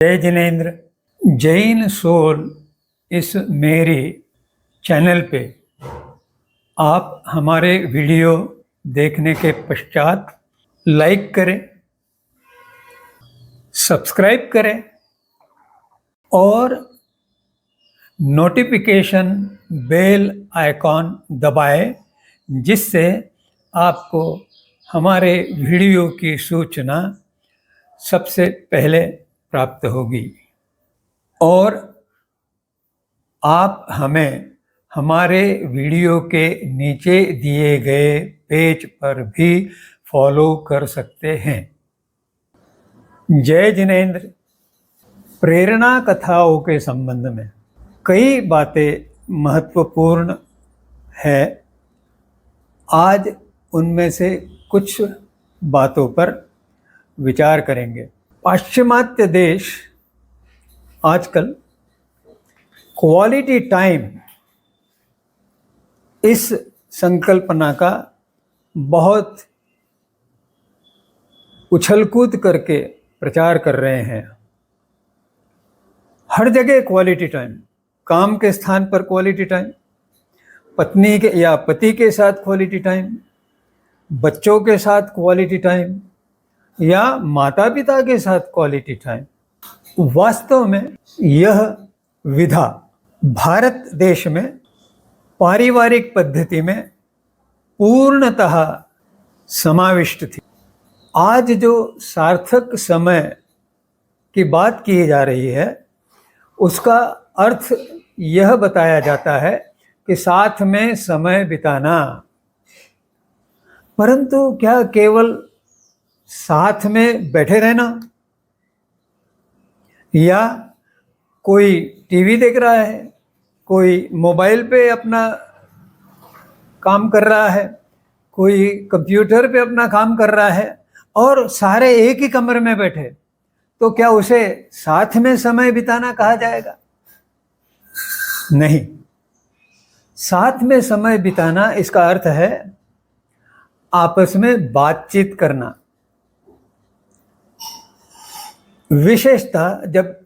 जय जिनेन्द्र। जैन सोल इस मेरी चैनल पे आप हमारे वीडियो देखने के पश्चात लाइक करें, सब्सक्राइब करें और नोटिफिकेशन बेल आइकॉन दबाएं, जिससे आपको हमारे वीडियो की सूचना सबसे पहले प्राप्त होगी। और आप हमें हमारे वीडियो के नीचे दिए गए पेज पर भी फॉलो कर सकते हैं। जय जिनेन्द्र। प्रेरणा कथाओं के संबंध में कई बातें महत्वपूर्ण है। आज उनमें से कुछ बातों पर विचार करेंगे। पाश्चिमात्य देश आजकल क्वालिटी टाइम इस संकल्पना का बहुत उछल-कूद करके प्रचार कर रहे हैं। हर जगह क्वालिटी टाइम, काम के स्थान पर क्वालिटी टाइम, पत्नी के या पति के साथ क्वालिटी टाइम, बच्चों के साथ क्वालिटी टाइम या माता पिता के साथ क्वालिटी टाइम। वास्तव में यह विधा भारत देश में पारिवारिक पद्धति में पूर्णतः समाविष्ट थी। आज जो सार्थक समय की बात की जा रही है, उसका अर्थ यह बताया जाता है कि साथ में समय बिताना। परंतु क्या केवल साथ में बैठे रहना, या कोई टीवी देख रहा है, कोई मोबाइल पे अपना काम कर रहा है, कोई कंप्यूटर पे अपना काम कर रहा है और सारे एक ही कमरे में बैठे, तो क्या उसे साथ में समय बिताना कहा जाएगा? नहीं। साथ में समय बिताना इसका अर्थ है आपस में बातचीत करना। विशेषतः जब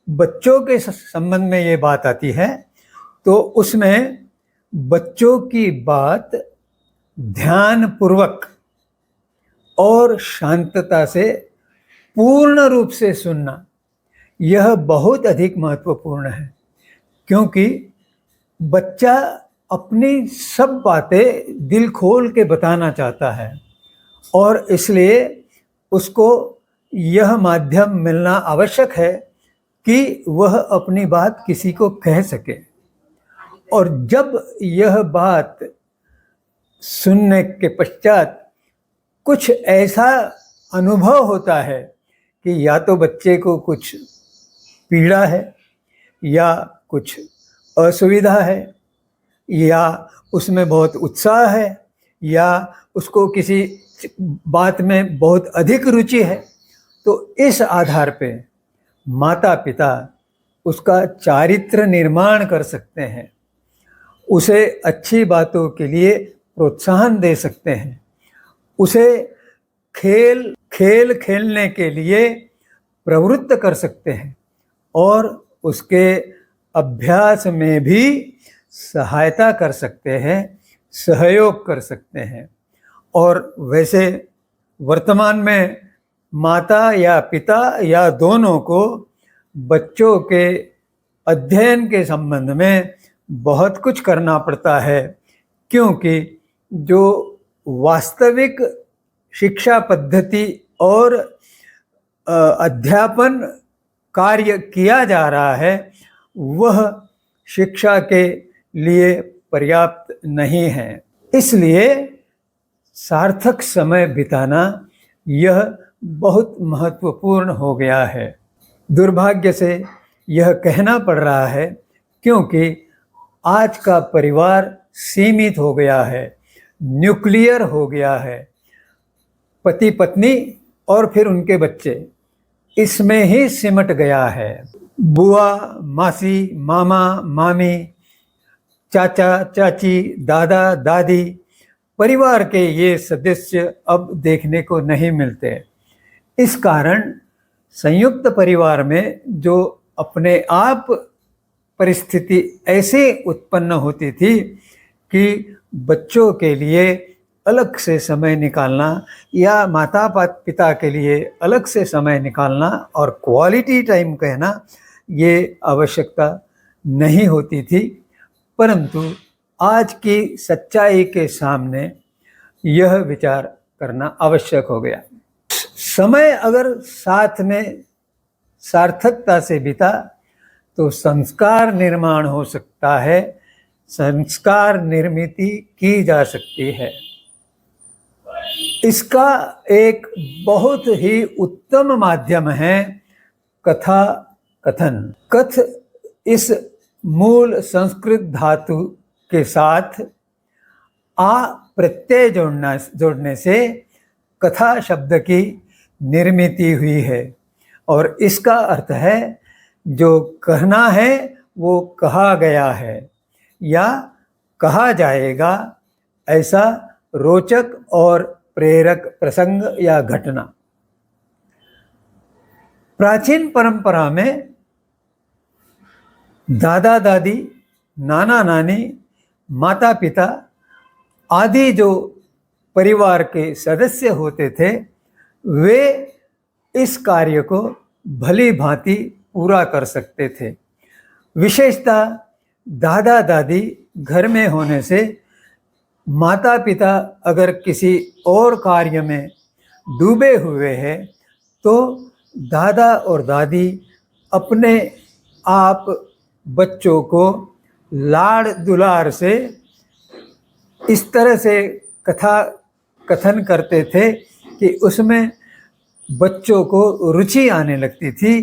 बच्चों के संबंध में ये बात आती है, तो उसमें बच्चों की बात ध्यानपूर्वक और शांतता से पूर्ण रूप से सुनना, यह बहुत अधिक महत्वपूर्ण है। क्योंकि बच्चा अपनी सब बातें दिल खोल के बताना चाहता है और इसलिए उसको यह माध्यम मिलना आवश्यक है कि वह अपनी बात किसी को कह सके। और जब यह बात सुनने के पश्चात कुछ ऐसा अनुभव होता है कि या तो बच्चे को कुछ पीड़ा है, या कुछ असुविधा है, या उसमें बहुत उत्साह है, या उसको किसी बात में बहुत अधिक रुचि है, तो इस आधार पे माता पिता उसका चारित्र निर्माण कर सकते हैं, उसे अच्छी बातों के लिए प्रोत्साहन दे सकते हैं, उसे खेल खेलने के लिए प्रवृत्त कर सकते हैं और उसके अभ्यास में भी सहायता कर सकते हैं, सहयोग कर सकते हैं। और वैसे वर्तमान में माता या पिता या दोनों को बच्चों के अध्ययन के संबंध में बहुत कुछ करना पड़ता है, क्योंकि जो वास्तविक शिक्षा पद्धति और अध्यापन कार्य किया जा रहा है, वह शिक्षा के लिए पर्याप्त नहीं है। इसलिए सार्थक समय बिताना यह बहुत महत्वपूर्ण हो गया है। दुर्भाग्य से यह कहना पड़ रहा है, क्योंकि आज का परिवार सीमित हो गया है, न्यूक्लियर हो गया है। पति पत्नी और फिर उनके बच्चे, इसमें ही सिमट गया है। बुआ, मासी, मामा, मामी, चाचा, चाची, दादा, दादी, परिवार के ये सदस्य अब देखने को नहीं मिलते। इस कारण संयुक्त परिवार में जो अपने आप परिस्थिति ऐसे उत्पन्न होती थी कि बच्चों के लिए अलग से समय निकालना या माता पिता के लिए अलग से समय निकालना और क्वालिटी टाइम कहना, ये आवश्यकता नहीं होती थी। परंतु आज की सच्चाई के सामने यह विचार करना आवश्यक हो गया। समय अगर साथ में सार्थकता से बीता तो संस्कार निर्माण हो सकता है, संस्कार निर्मिति की जा सकती है। इसका एक बहुत ही उत्तम माध्यम है कथा कथन। कथ इस मूल संस्कृत धातु के साथ आ प्रत्यय जोड़ने से कथा शब्द की निर्मिति हुई है और इसका अर्थ है जो कहना है वो कहा गया है या कहा जाएगा, ऐसा रोचक और प्रेरक प्रसंग या घटना। प्राचीन परंपरा में दादा दादी, नाना नानी, माता पिता आदि जो परिवार के सदस्य होते थे, वे इस कार्य को भली भांति पूरा कर सकते थे। विशेषतः दादा दादी घर में होने से माता पिता अगर किसी और कार्य में डूबे हुए हैं तो दादा और दादी अपने आप बच्चों को लाड़ दुलार से इस तरह से कथा कथन करते थे कि उसमें बच्चों को रुचि आने लगती थी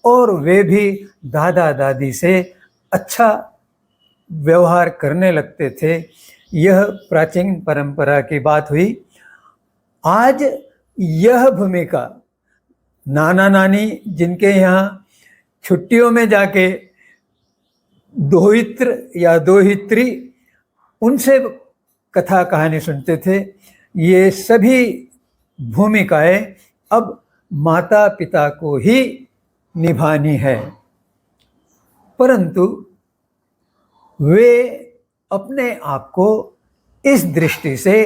और वे भी दादा दादी से अच्छा व्यवहार करने लगते थे। यह प्राचीन परंपरा की बात हुई। आज यह भूमिका नाना नानी जिनके यहाँ छुट्टियों में जाके दोहित्र या दोहित्री उनसे कथा कहानी सुनते थे, ये सभी भूमिकाएं अब माता पिता को ही निभानी है। परंतु वे अपने आप को इस दृष्टि से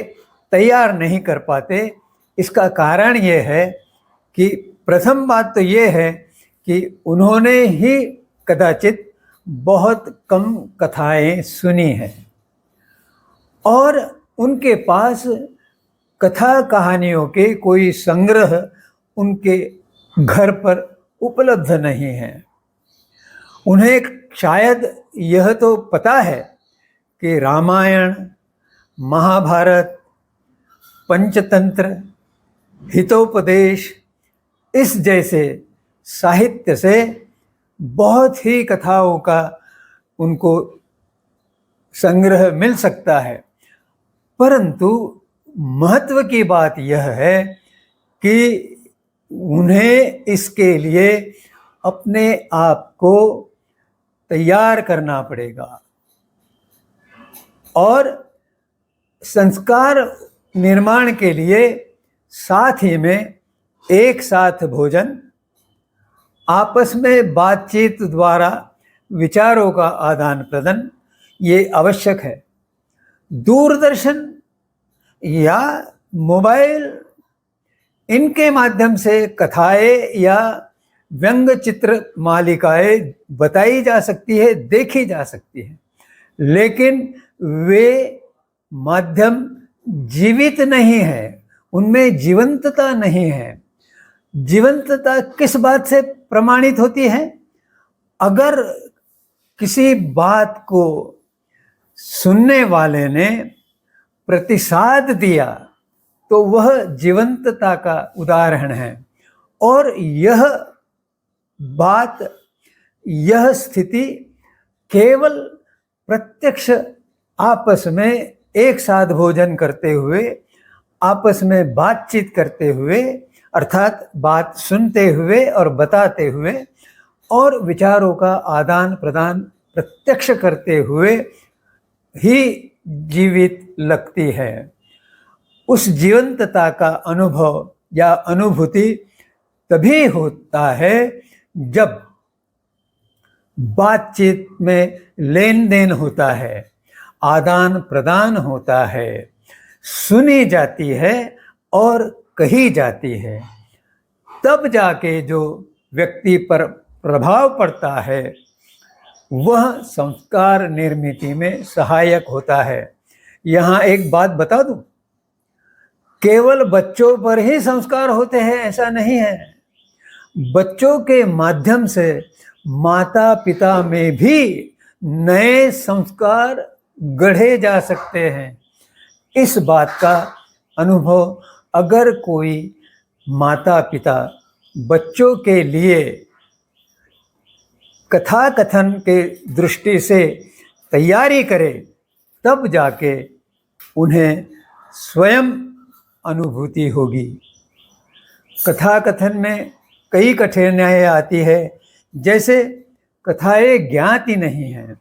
तैयार नहीं कर पाते। इसका कारण ये है कि प्रथम बात तो ये है कि उन्होंने ही कदाचित बहुत कम कथाएं सुनी हैं और उनके पास कथा कहानियों के कोई संग्रह उनके घर पर उपलब्ध नहीं है। उन्हें शायद यह तो पता है कि रामायण, महाभारत, पंचतंत्र, हितोपदेश इस जैसे साहित्य से बहुत ही कथाओं का उनको संग्रह मिल सकता है। परंतु महत्व की बात यह है कि उन्हें इसके लिए अपने आप को तैयार करना पड़ेगा और संस्कार निर्माण के लिए साथ ही में एक साथ भोजन, आपस में बातचीत द्वारा विचारों का आदान प्रदान ये आवश्यक है। दूरदर्शन या मोबाइल इनके माध्यम से कथाएं या व्यंग चित्र मालिकाएं बताई जा सकती है, देखी जा सकती है, लेकिन वे माध्यम जीवित नहीं है, उनमें जीवंतता नहीं है। जीवंतता किस बात से प्रमाणित होती है? अगर किसी बात को सुनने वाले ने प्रतिसाद दिया तो वह जीवंतता का उदाहरण है। और यह बात, यह स्थिति केवल प्रत्यक्ष आपस में एक साथ भोजन करते हुए, आपस में बातचीत करते हुए, अर्थात बात सुनते हुए और बताते हुए और विचारों का आदान प्रदान प्रत्यक्ष करते हुए ही जीवित लगती है। उस जीवंतता का अनुभव या अनुभूति तभी होता है जब बातचीत में लेन देन होता है, आदान प्रदान होता है, सुनी जाती है और कही जाती है, तब जाके जो व्यक्ति पर प्रभाव पड़ता है वह संस्कार निर्मिति में सहायक होता है। यहाँ एक बात बता दूं, केवल बच्चों पर ही संस्कार होते हैं ऐसा नहीं है। बच्चों के माध्यम से माता पिता में भी नए संस्कार गढ़े जा सकते हैं। इस बात का अनुभव अगर कोई माता पिता बच्चों के लिए कथा कथन के दृष्टि से तैयारी करे, तब जाके उन्हें स्वयं अनुभूति होगी। कथा कथन में कई कठिनाइयाँ आती है, जैसे कथाएं ज्ञात ही नहीं हैं,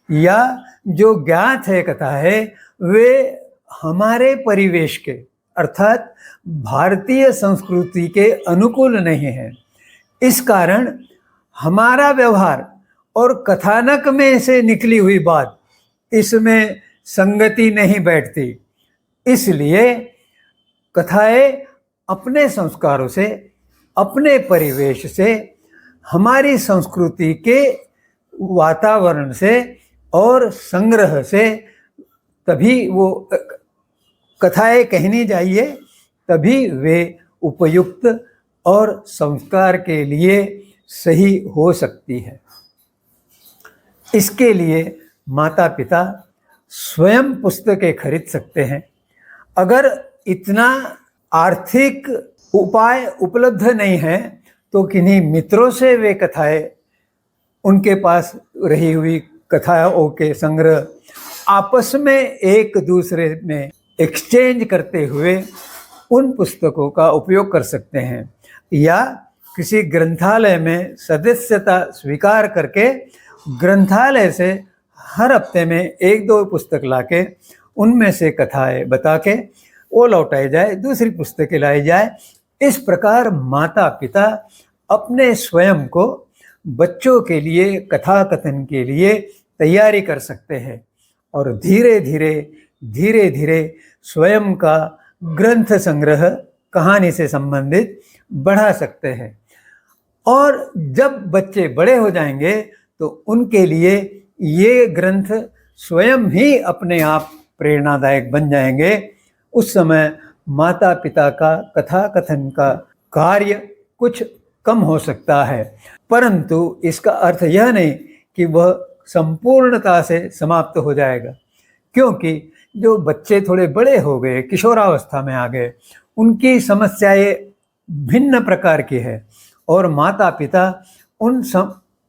या जो ज्ञात है कथा है वे हमारे परिवेश के अर्थात भारतीय संस्कृति के अनुकूल नहीं है। इस कारण हमारा व्यवहार और कथानक में से निकली हुई बात इसमें संगति नहीं बैठती। इसलिए कथाएं अपने संस्कारों से, अपने परिवेश से, हमारी संस्कृति के वातावरण से और संग्रह से तभी वो कथाएं कहनी चाहिए, तभी वे उपयुक्त और संस्कार के लिए सही हो सकती है। इसके लिए माता पिता स्वयं पुस्तकें खरीद सकते हैं। अगर इतना आर्थिक उपाय उपलब्ध नहीं है तो किन्हीं मित्रों से वे कथाएं, उनके पास रही हुई कथाओं के संग्रह आपस में एक दूसरे में एक्सचेंज करते हुए उन पुस्तकों का उपयोग कर सकते हैं, या किसी ग्रंथालय में सदस्यता स्वीकार करके ग्रंथालय से हर हफ्ते में एक दो पुस्तक लाके उनमें से कथाएं बता के वो लौटाई जाए, दूसरी पुस्तकें लाई जाए। इस प्रकार माता पिता अपने स्वयं को बच्चों के लिए कथा कथन के लिए तैयारी कर सकते हैं और धीरे धीरे स्वयं का ग्रंथ संग्रह कहानी से संबंधित बढ़ा सकते हैं। और जब बच्चे बड़े हो जाएंगे तो उनके लिए ये ग्रंथ स्वयं ही अपने आप प्रेरणादायक बन जाएंगे। उस समय माता पिता का कथा कथन का कार्य कुछ कम हो सकता है, परंतु इसका अर्थ यह नहीं कि वह संपूर्णता से समाप्त हो जाएगा, क्योंकि जो बच्चे थोड़े बड़े हो गए, किशोरावस्था में आ गए, उनकी समस्याएं भिन्न प्रकार की है और माता पिता उन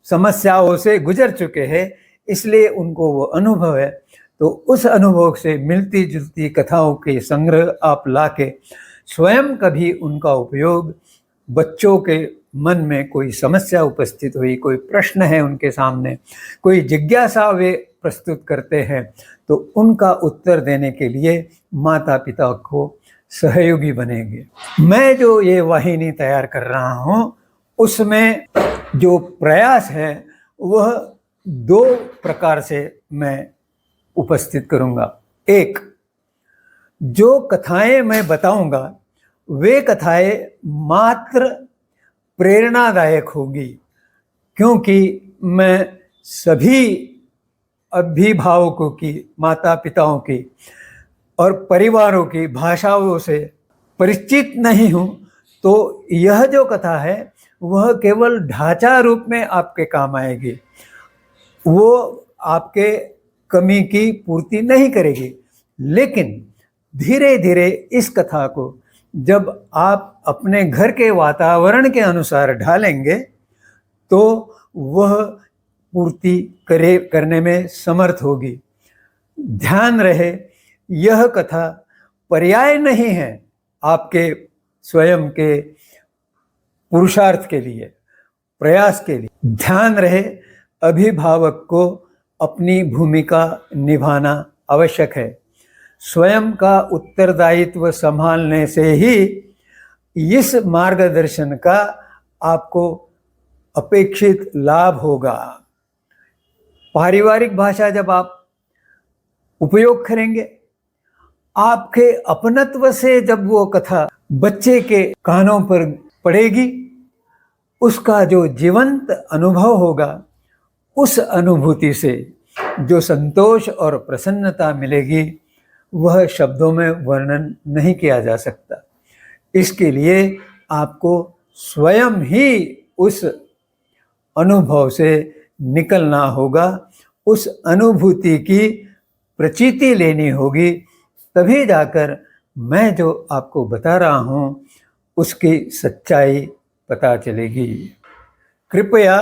समस्याओं से गुजर चुके हैं, इसलिए उनको वो अनुभव है। तो उस अनुभव से मिलती जुलती कथाओं के संग्रह आप लाके स्वयं कभी उनका उपयोग, बच्चों के मन में कोई समस्या उपस्थित हुई, कोई प्रश्न है उनके सामने, कोई जिज्ञासा वे प्रस्तुत करते हैं, तो उनका उत्तर देने के लिए माता पिता को सहयोगी बनेंगे। मैं जो ये वाहिनी तैयार कर रहा हूँ उसमें जो प्रयास है वह दो प्रकार से मैं उपस्थित करूँगा। एक, जो कथाएं मैं बताऊँगा वे कथाएं मात्र प्रेरणादायक होगी, क्योंकि मैं सभी अभिभावकों की, माता पिताओं की और परिवारों की भाषाओं से परिचित नहीं हूँ, तो यह जो कथा है वह केवल ढांचा रूप में आपके काम आएगी, वो आपके कमी की पूर्ति नहीं करेगी। लेकिन धीरे धीरे इस कथा को जब आप अपने घर के वातावरण के अनुसार ढालेंगे तो वह पूर्ति करने में समर्थ होगी। ध्यान रहे, यह कथा पर्याय नहीं है आपके स्वयं के पुरुषार्थ के लिए, प्रयास के लिए। ध्यान रहे, अभिभावक को अपनी भूमिका निभाना आवश्यक है। स्वयं का उत्तरदायित्व संभालने से ही इस मार्गदर्शन का आपको अपेक्षित लाभ होगा। पारिवारिक भाषा जब आप उपयोग करेंगे, आपके अपनत्व से जब वो कथा बच्चे के कानों पर पड़ेगी, उसका जो जीवंत अनुभव होगा, उस अनुभूति से जो संतोष और प्रसन्नता मिलेगी, वह शब्दों में वर्णन नहीं किया जा सकता। इसके लिए आपको स्वयं ही उस अनुभव से निकलना होगा, उस अनुभूति की प्रचीति लेनी होगी, तभी जाकर मैं जो आपको बता रहा हूँ उसकी सच्चाई पता चलेगी। कृपया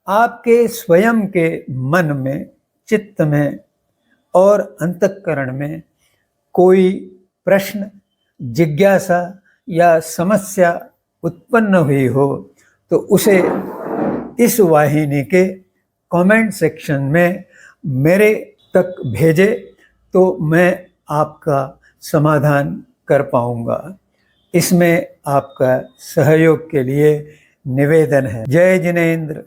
आपके स्वयं के मन में, चित्त में और अंतःकरण में कोई प्रश्न, जिज्ञासा या समस्या उत्पन्न हुई हो तो उसे इस वाहिनी के कमेंट सेक्शन में मेरे तक भेजे, तो मैं आपका समाधान कर पाऊंगा। इसमें आपका सहयोग के लिए निवेदन है। जय जिनेंद्र।